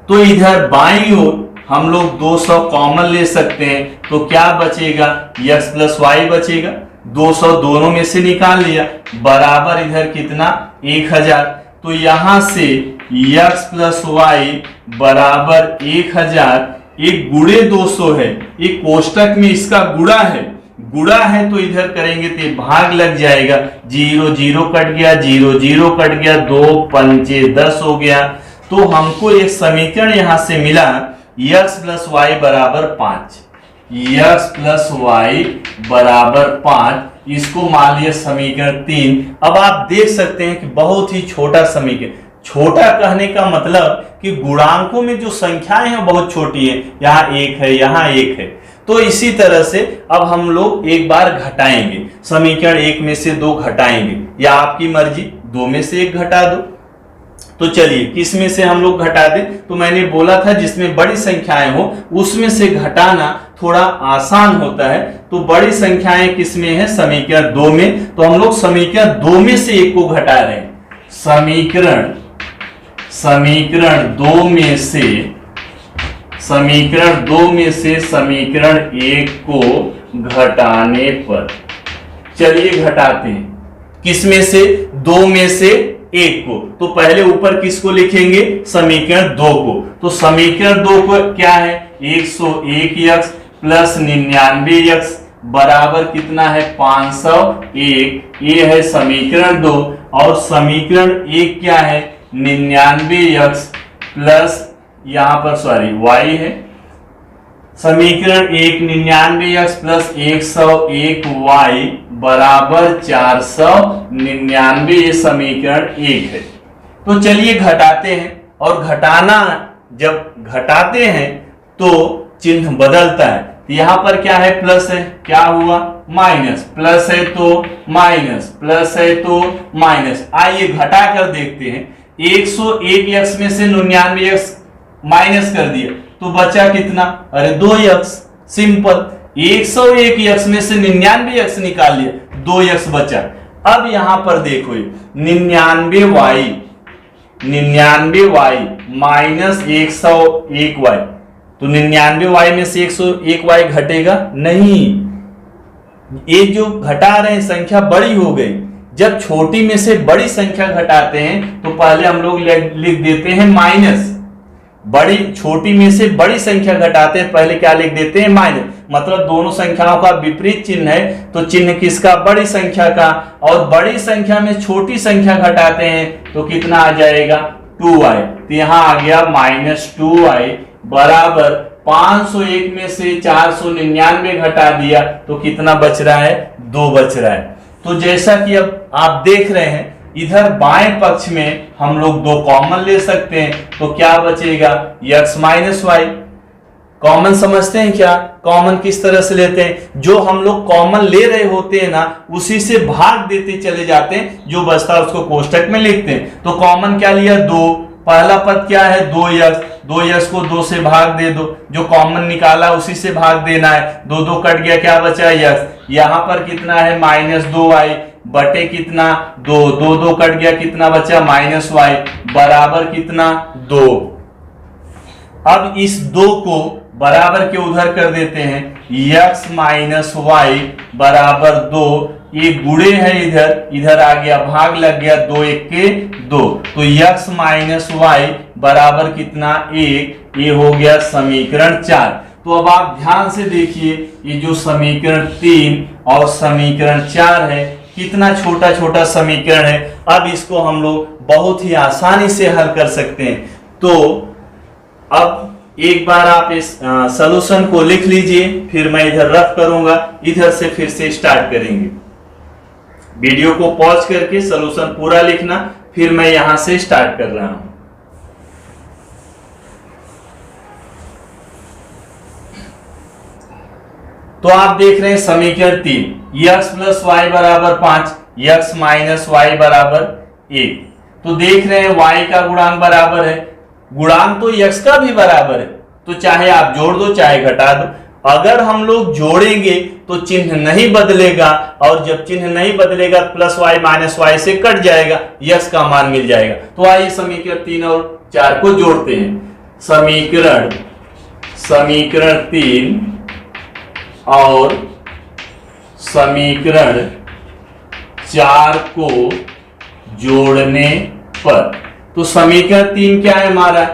तो इधर बाईं ओर हम लोग 200 कॉमन ले सकते हैं, तो क्या बचेगा? x प्लस वाई बचेगा। 200 दोनों में से निकाल लिया, बराबर इधर कितना? 1000। तो यहां से x प्लस वाई बराबर 1000, एक गुणे 200 है, एक कोष्टक में इसका गुणा है, तो इधर करेंगे तो भाग लग जाएगा। 0 0 कट गया, 0 0 कट गया, 2 5 10 हो गया। तो हमको एक समीकरण यहां से मिला, x प्लस वाई बराबर 5, x प्लस वाई बराबर 5। इसको मान लिया समीकरण 3। अब आप देख सकते हैं कि बहुत ही छोटा समीकरण, छोटा कहने का मतलब कि गुणांकों में जो संख्याएं हैं बहुत छोटी है, यहाँ 1 है, यहाँ 1 है। तो इसी तरह से अब हम लोग एक बार घटाएंगे, समीकरण 1 में से 2 घटाएंगे, या आपकी मर्जी 2 में से 1 घटा दो। तो चलिए किस में से हम लोग घटा दें? तो मैंने बोला था जिसमें बड़ी संख्याएं हो उसमें से घटाना थोड़ा आसान होता है। तो बड़ी संख्याएं किस में है? समीकरण 2 में। तो हम लोग समीकरण 2 में से 1 को घटा रहे हैं। समीकरण 2 में से समीकरण 1 को घटाने पर, चलिए घटाते हैं। किस में से? 2 में से 1 को। तो पहले ऊपर किसको लिखेंगे? समीकरण 2 को। तो समीकरण 2 को क्या है? 101x प्लस 99x बराबर कितना है 501। ये है समीकरण 2 और समीकरण 1 क्या है 99x प्लस यहां पर y है। समीकरण 1 99x प्लस 101y बराबर 499, ये समीकरण 1 है। तो चलिए घटाते हैं, और घटाना जब घटाते हैं तो चिन्ह बदलता है। तो यहां पर क्या है प्लस है, क्या हुआ माइनस, प्लस है तो माइनस, प्लस है तो माइनस। आइए घटा कर देखते हैं। 101x में से 99x माइनस कर दिया तो बचा कितना, अरे 2x। सिंपल। 101x में से 99x निकाल लिया, 2x बचा। अब यहां पर देखो 99y माइनस 101y, तो 99y में से 101y घटेगा नहीं। ये जो घटा रहे हैं संख्या बड़ी हो गई। जब छोटी में से बड़ी संख्या घटाते हैं तो पहले हम लोग लिख देते हैं माइनस। बड़ी छोटी में से बड़ी संख्या घटाते हैं पहले क्या लिख देते हैं माइनस। मतलब दोनों संख्याओं का विपरीत चिन्ह है तो चिन्ह किसका, बड़ी संख्या का। और बड़ी संख्या में छोटी संख्या घटाते हैं तो कितना आ जाएगा 2y। तो यहां आ गया -2y बराबर 501 में से 499 घटा दिया तो कितना बच रहा है 2 बच रहा है। तो जैसा कि अब आप देख रहे हैं इधर बाएं पक्ष में हम लोग 2 कॉमन ले सकते हैं तो क्या बचेगा x माइनस वाई। कॉमन समझते हैं क्या, कॉमन किस तरह से लेते हैं, जो हम लोग कॉमन ले रहे होते हैं ना उसी से भाग देते चले जाते हैं, जो बचता है उसको कोष्टक में लिखते हैं। तो कॉमन क्या लिया 2, पहला पद क्या है 2x, 2x को 2 से भाग दे दो, जो कॉमन निकाला उसी से भाग देना है। 2 कट गया, क्या बचा x। यहां पर कितना है -2y बटे कितना 2 कट गया, कितना बचा -y बराबर कितना 2। अब इस 2 को बराबर के उधर कर देते हैं, x माइनस वाई बराबर 2। ये गुणे है, इधर आ गया भाग लग गया, 2 1 के 2, तो x माइनस वाई बराबर कितना 1। ये हो गया समीकरण 4। तो अब आप ध्यान से देखिए ये जो समीकरण 3 और समीकरण 4 है कितना छोटा छोटा समीकरण है। अब इसको हम लोग बहुत ही आसानी से हल कर सकते हैं। तो अब एक बार आप इस सॉल्यूशन को लिख लीजिए, फिर मैं इधर रफ करूंगा, इधर से फिर से स्टार्ट करेंगे। वीडियो को पॉज करके सॉल्यूशन पूरा लिखना, फिर मैं यहां से स्टार्ट कर रहा हूं। तो आप देख रहे हैं समीकरण 3 x प्लस वाई बराबर 5, x माइनस वाई बराबर 1। तो देख रहे हैं y का गुणांक बराबर है, गुणांक तो x का भी बराबर है, तो चाहे आप जोड़ दो चाहे घटा दो। अगर हम लोग जोड़ेंगे तो चिन्ह नहीं बदलेगा, और जब चिन्ह नहीं बदलेगा प्लस वाई माइनस वाई से कट जाएगा, x का मान मिल जाएगा। तो आइए समीकरण 3 और 4 को जोड़ते हैं। समीकरण 3 और समीकरण 4 को जोड़ने पर, तो समीकरण 3 क्या है हमारा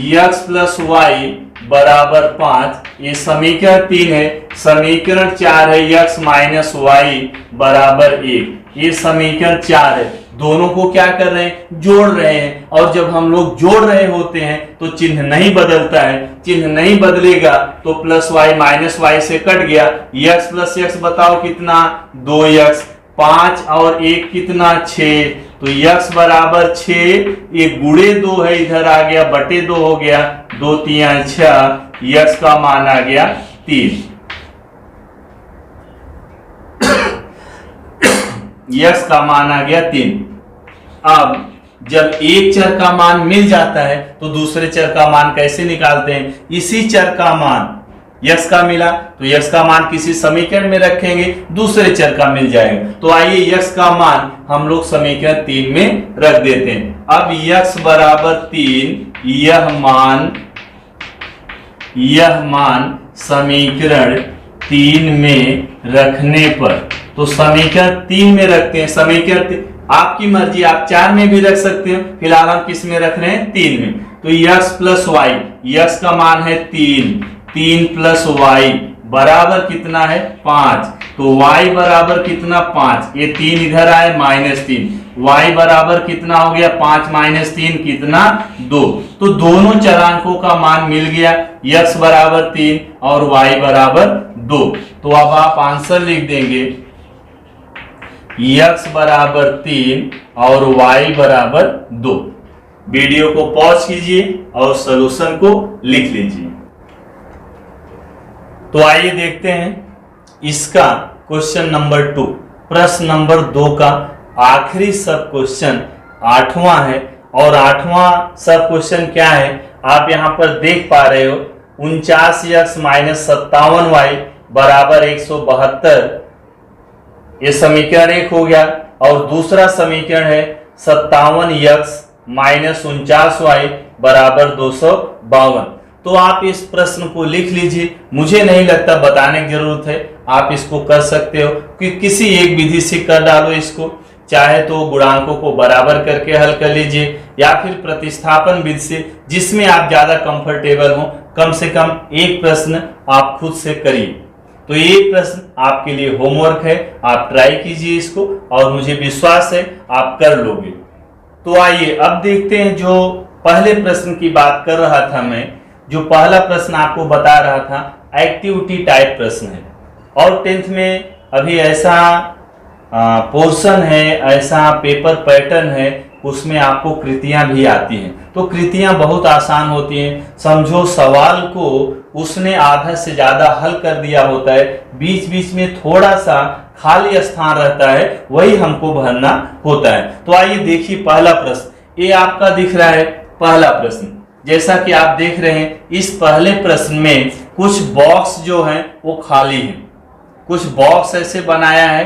x प्लस वाई बराबर 5, ये समीकरण 3 है। समीकरण 4 है x माइनस वाई बराबर 1, ये समीकरण 4 है। दोनों को क्या कर रहे हैं जोड़ रहे हैं, और जब हम लोग जोड़ रहे होते हैं तो चिन्ह नहीं बदलता है। चिन्ह नहीं बदलेगा तो प्लस वाई माइनस वाई से कट गया, x प्लस x बताओ कितना 2x, 5 और 1 कितना 6, तो x बराबर 6। ये गुणे 2 है, इधर आ गया बटे 2 हो गया, 2 3 6, x का मान आ गया 3। x का मान आ गया 3। अब जब एक चर का मान मिल जाता है तो दूसरे चर का मान कैसे निकालते हैं, इसी चर का मान x का मिला तो x का मान किसी समीकरण में रखेंगे, दूसरे चर का मिल जाएगा। तो आइए x का मान हम लोग समीकरण 3 में रख देते हैं। अब x बराबर 3, यह मान समीकरण 3 में रखने पर, तो समीकरण 3 में रखते हैं। समीकरण आपकी मर्जी, आप 4 में भी रख सकते हो, फिलहाल हम किस में रख रहे हैं 3 में। तो x प्लस वाई, x का मान है 3, 3 प्लस वाई बराबर कितना है 5। तो y बराबर कितना 5, ये 3 इधर आए -3, y बराबर कितना हो गया 5 माइनस 3 कितना 2। तो दोनों चरांकों का मान मिल गया, x बराबर 3 और y बराबर 2। तो अब आप आंसर लिख देंगे x बराबर 3 और y बराबर 2। वीडियो को पॉज कीजिए और सॉल्यूशन को लिख लीजिए। तो आइए देखते हैं इसका क्वेश्चन नंबर 2, प्रश्न नंबर 2 का आखिरी सब क्वेश्चन 8वां है। और 8वां सब क्वेश्चन क्या है आप यहां पर देख पा रहे हो, 49x माइनस 57y बराबर 172। ये समीकरण 1 हो गया। और दूसरा समीकरण है 57x माइनस 49y बराबर 252। तो आप इस प्रश्न को लिख लीजिए, मुझे नहीं लगता बताने की जरूरत है, आप इसको कर सकते हो कि किसी एक विधि से कर डालो इसको, चाहे तो गुणांकों को बराबर करके हल कर लीजिए या फिर प्रतिस्थापन विधि से, जिसमें आप ज्यादा कंफर्टेबल हो। कम से कम एक प्रश्न आप खुद से करिए। तो ये प्रश्न आपके लिए होमवर्क है, आप ट्राई कीजिए इसको और मुझे विश्वास है आप कर लोगे। तो आइए अब देखते हैं जो पहले प्रश्न की बात कर रहा था मैं, जो पहला प्रश्न आपको बता रहा था एक्टिविटी टाइप प्रश्न है। और 10th में अभी ऐसा पोर्शन है, ऐसा पेपर पैटर्न है, उसमें आपको कृतियां भी आती हैं। तो कृतियां बहुत आसान होती हैं। समझो सवाल को उसने आधा से ज्यादा हल कर दिया होता है, बीच बीच में थोड़ा सा खाली स्थान रहता है, वही हमको भरना होता है। तो आइए देखिए पहला प्रश्न, ये आपका दिख रहा है पहला प्रश्न। जैसा कि आप देख रहे हैं इस पहले प्रश्न में कुछ बॉक्स जो हैं वो खाली हैं, कुछ बॉक्स ऐसे बनाया है,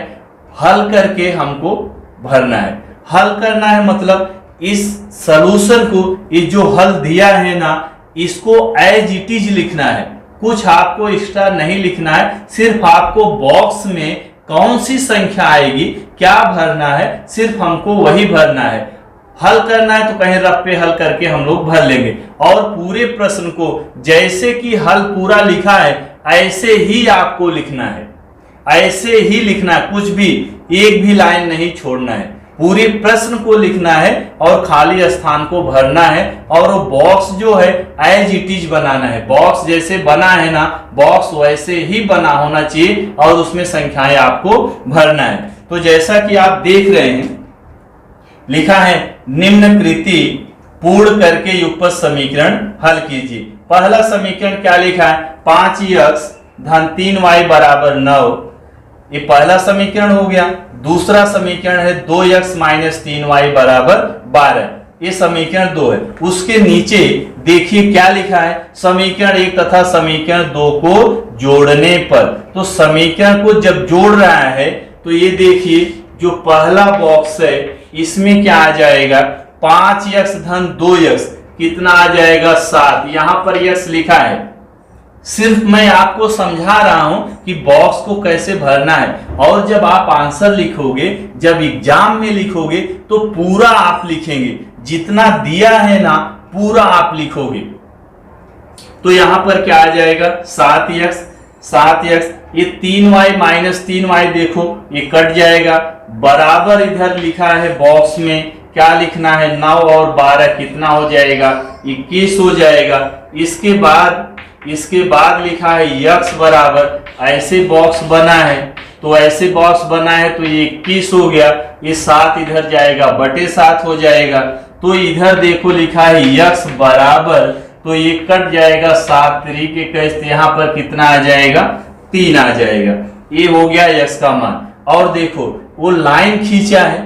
हल करके हमको भरना है। हल करना है मतलब इस सॉल्यूशन को, ये जो हल दिया है ना, इसको एज इट इज लिखना है, कुछ आपको एक्स्ट्रा नहीं लिखना है। सिर्फ आपको बॉक्स में कौन सी संख्या आएगी, क्या भरना है, सिर्फ हमको वही भरना है। हल करना है तो कहीं रफ पे हल करके हम लोग भर लेंगे। और पूरे प्रश्न को जैसे कि हल पूरा लिखा है ऐसे ही आपको लिखना है, ऐसे ही लिखना है, कुछ भी एक भी लाइन नहीं छोड़ना है, पूरे प्रश्न को लिखना है और खाली स्थान को भरना है। और वो बॉक्स जो है एज इट इज बनाना है, बॉक्स जैसे बना है ना, बॉक्स वैसे ही बना होना चाहिए और उसमें संख्याएं आपको भरना है। तो जैसा कि आप देख रहे हैं लिखा है निम्न कृति पूर्ण करके युगपत समीकरण हल कीजिए। पहला समीकरण क्या लिखा है 5x धन 3y बराबर 9, ये पहला समीकरण हो गया। दूसरा समीकरण है 2x माइनस 3y बराबर 12, ये समीकरण 2 है। उसके नीचे देखिए क्या लिखा है, समीकरण 1 तथा समीकरण 2 को जोड़ने पर। तो समीकरण को जब जोड़ रहा है तो ये देखिए जो पहला बॉक्स है इसमें क्या आ जाएगा 5x धन 2x कितना आ जाएगा 7। यहां पर x लिखा है, सिर्फ मैं आपको समझा रहा हूं कि बॉक्स को कैसे भरना है। और जब आप आंसर लिखोगे, जब एग्जाम में लिखोगे तो पूरा आप लिखेंगे, जितना दिया है ना पूरा आप लिखोगे। तो यहां पर क्या आ जाएगा 7x, ये 3y माइनस 3y देखो ये कट जाएगा, बराबर इधर लिखा है बॉक्स में क्या लिखना है 9 और 12 कितना हो जाएगा 21 हो जाएगा। इसके बाद लिखा है x बराबर, ऐसे बॉक्स बना है तो ऐसे बॉक्स बना है तो ये 21 हो गया, ये 7 इधर जाएगा बटे 7 हो जाएगा। तो इधर देखो लिखा है x बराबर, तो ये कट जाएगा 7 तरीके का, यहाँ पर कितना आ जाएगा 3 आ जाएगा। ये हो गया x का मान। और देखो वो लाइन खींचा है,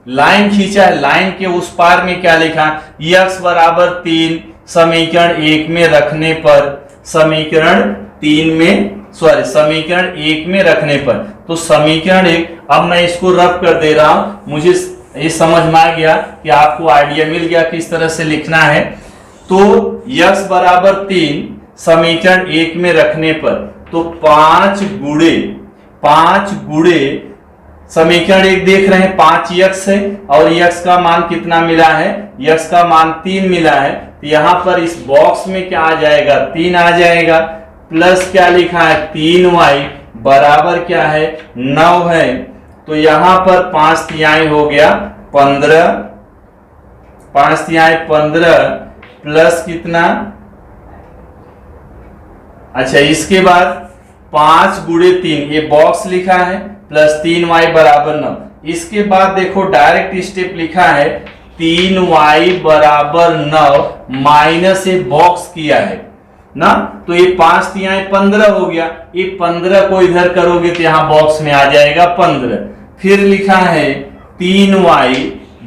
लाइन के उस पार में क्या लिखा x बराबर 3 समीकरण 1 में रखने पर, समीकरण 1 में रखने पर। तो समीकरण 1, अब मैं इसको रफ कर दे रहा हूं, मुझे ये समझ में आ गया कि आपको आइडिया मिल गया किस तरह से लिखना है। तो x बराबर 3 समीकरण 1 में रखने पर, तो 5 गुणे समीकरण 1 देख रहे हैं 5x है और x का मान कितना मिला है, x का मान 3 मिला है। तो यहां पर इस बॉक्स में क्या आ जाएगा 3 आ जाएगा। प्लस क्या लिखा है 3y बराबर क्या है 9 है। तो यहां पर 5 तिहाई हो गया 15, 5 तिहाई 15 प्लस कितना, अच्छा इसके बाद 5 गुणे 3 ये बॉक्स लिखा है प्लस 3y बराबर 9। इसके बाद देखो डायरेक्ट स्टेप लिखा है 3y बराबर 9 माइनस ये बॉक्स किया है ना, तो ये 5 तिहाई 15 हो गया, ये 15 को इधर करोगे तो यहां बॉक्स में आ जाएगा 15। फिर लिखा है 3y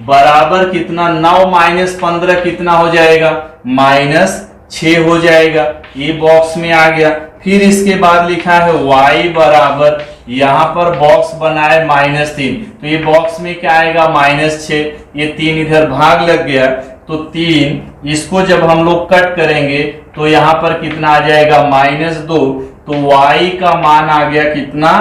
बराबर कितना 9 माइनस 15 कितना हो जाएगा -6 हो जाएगा, ये बॉक्स में आ गया। फिर इसके बाद लिखा है y बराबर, यहां पर बॉक्स बना है -3, तो ये बॉक्स में क्या आएगा -6, ये 3 इधर भाग लग गया तो 3, इसको जब हम लोग कट करेंगे तो यहां पर कितना आ जाएगा -2, तो y का मान आ गया कितना,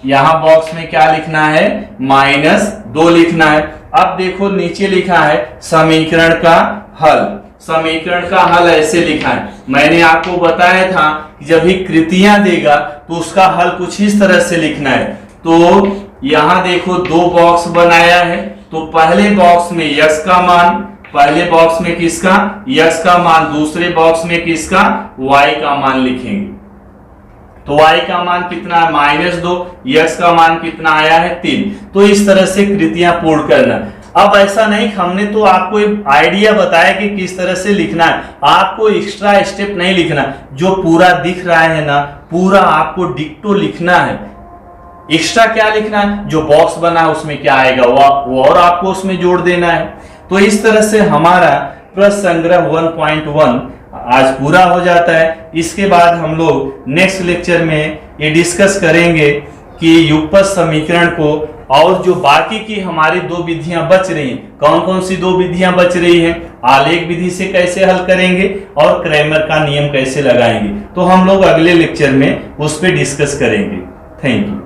यहां बॉक्स में क्या लिखना है -2 लिखना है। अब देखो नीचे लिखा है समीकरण का हल, समीकरण का हल ऐसे लिखा है, मैंने आपको बताया था कि जब भी कृतियां देगा तो उसका हल कुछ इस तरह से लिखना है। तो यहां देखो 2 बॉक्स बनाया है, तो पहले बॉक्स में x का मान, पहले बॉक्स में किसका x का मान, दूसरे बॉक्स में किसका y का मान लिखेंगे। तो y का मान कितना है -2, x का मान कितना आया है 3। तो इस तरह से कृतियां पूर्ण करना। अब ऐसा नहीं, हमने तो आपको एक आइडिया बताया कि किस तरह से लिखना है, आपको एक्स्ट्रा स्टेप नहीं लिखना, जो पूरा दिख रहा है ना पूरा आपको डिक्टो लिखना है। एक्स्ट्रा क्या लिखना है, जो बॉक्स बना है उसमें क्या आएगा वो और आपको उसमें जोड़ देना है। तो इस तरह से हमारा प्रश्न संग्रह 1.1 आज पूरा हो जाता है। इसके बाद हम लोग नेक्स्ट लेक्चर में ये डिस्कस करेंगे कि युगपत समीकरण को और जो बाकी की हमारी 2 विधियां बच रही हैं, कौन कौन सी 2 विधियां बच रही हैं, आलेख विधि से कैसे हल करेंगे और क्रैमर का नियम कैसे लगाएंगे, तो हम लोग अगले लेक्चर में उस पर डिस्कस करेंगे। Thank you.